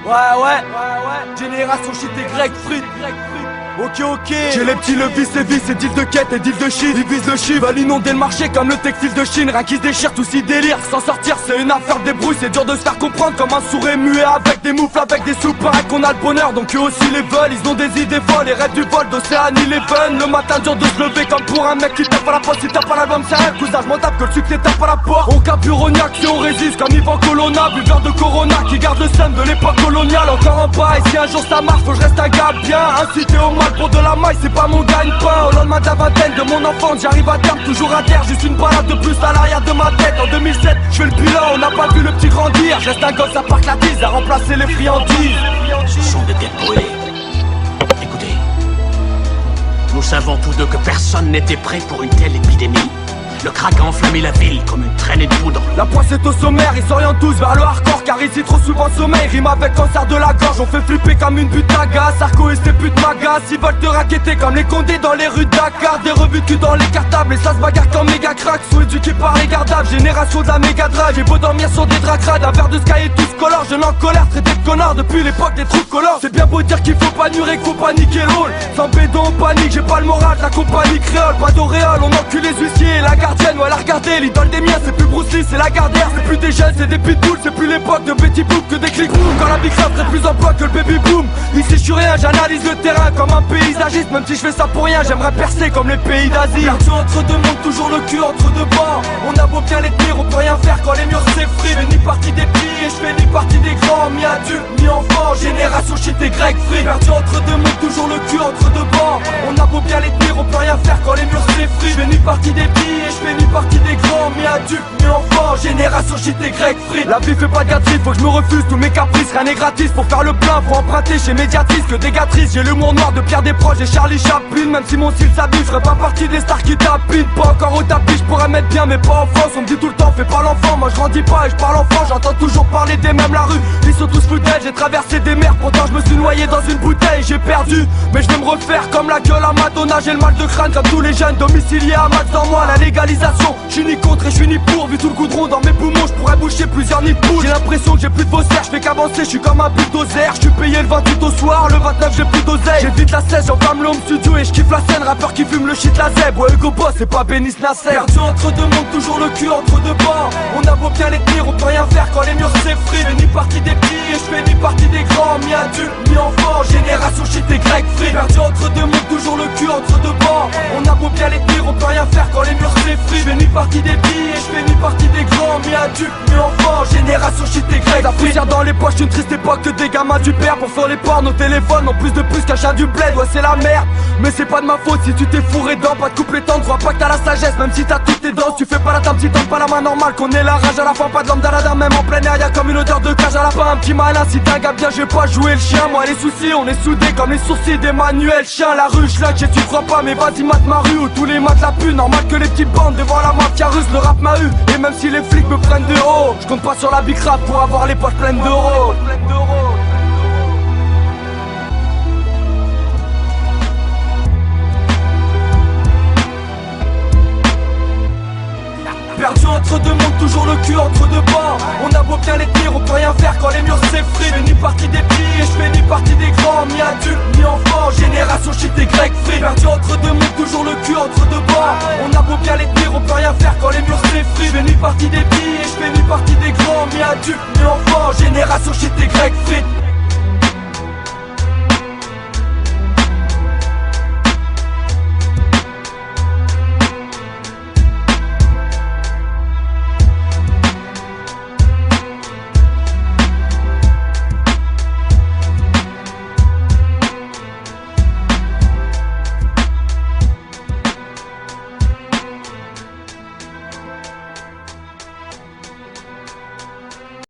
Ouais. Génération shit et grec frites. Ok. J'ai les petits levis et vis et deals de quête et deals de shit. Ils visent le chiffre, veulent inonder le marché comme le textile de Chine. Rien qui se déchire, tout si délire. S'en sortir, c'est une affaire de débrouille. C'est dur de se faire comprendre comme un sourd et muet. Avec des moufles, avec des sous, pareil qu'on a le bonheur. Donc eux aussi les veulent, ils ont des idées folles. Les rêves du vol d'Océanie les veulent. Le matin dur de se lever comme pour un mec qui tape à la poste. Si tape à l'album, c'est rien, cousin, je m'en tape que le succès tape à la porte. On caburoniaque si on résiste comme Yvan Colonna. Buveur de Corona qui garde le seum de l'époque coloniale. Encore en bas, et si un jour ça marche, faut que je reste un gars bien. Incité au mal pour de la maille, c'est pas mon gagne-pain. Au lendemain de la vingtaine de mon enfance, j'arrive à terme, toujours à terre. Juste une balade de plus à l'arrière de ma tête. En 2007, je fais le bilan, on n'a pas vu le petit grandir. Je reste un gosse à parc la tise, à remplacer les friandises. Ce sont des têtes brûlées. Écoutez, nous savons tous deux que personne n'était prêt pour une telle épidémie. Le crack a enflammé la ville comme une traînée de poudre. La poisse est au sommaire, ils s'orientent tous vers le hardcore. Car ici trop souvent sommeil, rime avec cancer de la gorge. On fait flipper comme une pute à gaz. Sarko et ses putes magas, ils veulent te raqueter comme les condés dans les rues de Dakar. Des revues de cul dans les cartables, et ça se bagarre comme méga crack. Sont éduqués par les gardables, génération de la méga drive. J'ai beau dormir sur des draps crades, un verre de sky et tous color. Je n'en colère, traité de connard depuis l'époque des trous color. C'est bien beau dire qu'il faut pas nurer, qu'il faut pas niquer l'ôle. Sans bédon, on panique, j'ai pas le moral de la compagnie créole. Pas d'auréole, on encule les huissiers et la gardienne, ouais la regarder. L'idole des miens, c'est plus Bruce Lee, c'est la Gardère. C'est plus des jeunes, c'est des pitbulls. C'est plus l'époque de Betty Boop que des clics boom. Quand la big rap serait plus en poids que le baby boom. Ici je suis rien, j'analyse le terrain comme un paysagiste. Même si je fais ça pour rien, j'aimerais percer comme les pays d'Asie. Perdu entre deux mondes, toujours le cul entre deux bancs. On a beau bien les tenir, on peut rien faire quand les murs s'effrient. Je fais ni partie des petits et je fais ni partie des grands. Mi adulte, mi enfant, génération shit et grec free. Perdu entre deux mondes, toujours le cul entre deux bancs. On a beau bien les tenir, on peut rien faire quand les murs s'effrient. Je fais ni partie des petits et je fais ni partie des grands. Mi adulte, mi enfant, génération shit et grec free. La vie fait pas de gâterie, faut que je me refuse tous mes caprices. Rien n'est gratis, pour faire le plein, faut emprunter chez Mediatrice que des gâteries. J'ai l'humour noir de Pierre Desproges et Charlie Chaplin. Même si mon style s'abîme, je ferais pas partie des stars qui tapinent. Pas encore au tapis, je pourrais mettre bien mais pas en France. On me dit tout le temps, fais pas l'enfant, moi je grandis pas et je parle enfant. J'entends toujours parler des mêmes la rue, ils sont tous fidèles. J'ai traversé des mers, pourtant je me suis noyé dans une bouteille. J'ai perdu, mais je vais me refaire comme la gueule à Madonna. J'ai le mal de crâne comme tous les jeunes domiciliés à max dans moi. La légalisation, je suis ni contre et je suis ni pour. Vu tout le goudron dans mes poumons, je pourrais boucher plusieurs nids de poule. J'ai l'impression que j'ai plus de faussaires, je fais qu'avancer, je suis comme un bulldozer. Je suis payé le 28 au soir, le 29 j'ai plus d'oseille. J'évite la 16, j'enflamme le home studio et je kiffe la scène. Rappeur qui fume le shit la zèbre, ouais Hugo Boss c'est pas Bénis Nasser. Perdu entre deux mondes, toujours le cul entre deux bancs. On a beau bien les tenir, on peut rien faire quand les murs s'effrient. Je fais ni partie des petits et je fais ni partie des grands. Mi adulte, mi enfant, génération shit et grec free. Perdu entre deux mondes, toujours le cul entre deux bancs. On a beau bien les tenir, on peut rien faire quand les murs s'effrient. Je fais ni partie des petits et je fais ni partie des grands. Mi adulte, mi enfant, génération shit et grec. La poussière dans les poches, une triste époque que des gamins du père. Pour faire les ports, nos téléphones en plus qu'un chat du bled. Ouais c'est la merde, mais c'est pas de ma faute si tu t'es fourré dedans. Pas de couple temps, crois pas que t'as la sagesse. Même si t'as toutes tes dents, tu fais pas la table, si t'as pas la main normale. Qu'on ait la rage à la fin, pas de l'homme d'Aladin. Même en plein air, y'a comme une odeur de cage à la fin. Un petit malin, si t'es un gars bien, je vais pas jouer le chien. Moi les soucis, on est soudés comme les sourcils d'Emmanuel Chien. La rue, j'l'inque, tu crois pas, mais vas-y mate ma rue. Où tous les maths la pu, normal que les petites bandes devant la mafia russe. Le rap m'a eu, et même si les flics me prennent de haut, je compte pas sur la big rap pour avoir les poches pleines d'euros. Perdu entre deux mondes, toujours le cul entre deux bancs. On a beau bien les tenir, on peut rien faire quand les murs s'effrient. Je fais ni partie des petits et je fais ni partie des grands. Mi adulte, mi enfant, génération shit et grec free. Perdu entre deux mondes, toujours le cul entre deux bancs. On a beau bien les tenir, on peut rien faire quand les murs s'effrient. Je fais ni partie des petits et je fais ni partie des grands. Mi adulte, mi enfant, génération shit et grec free.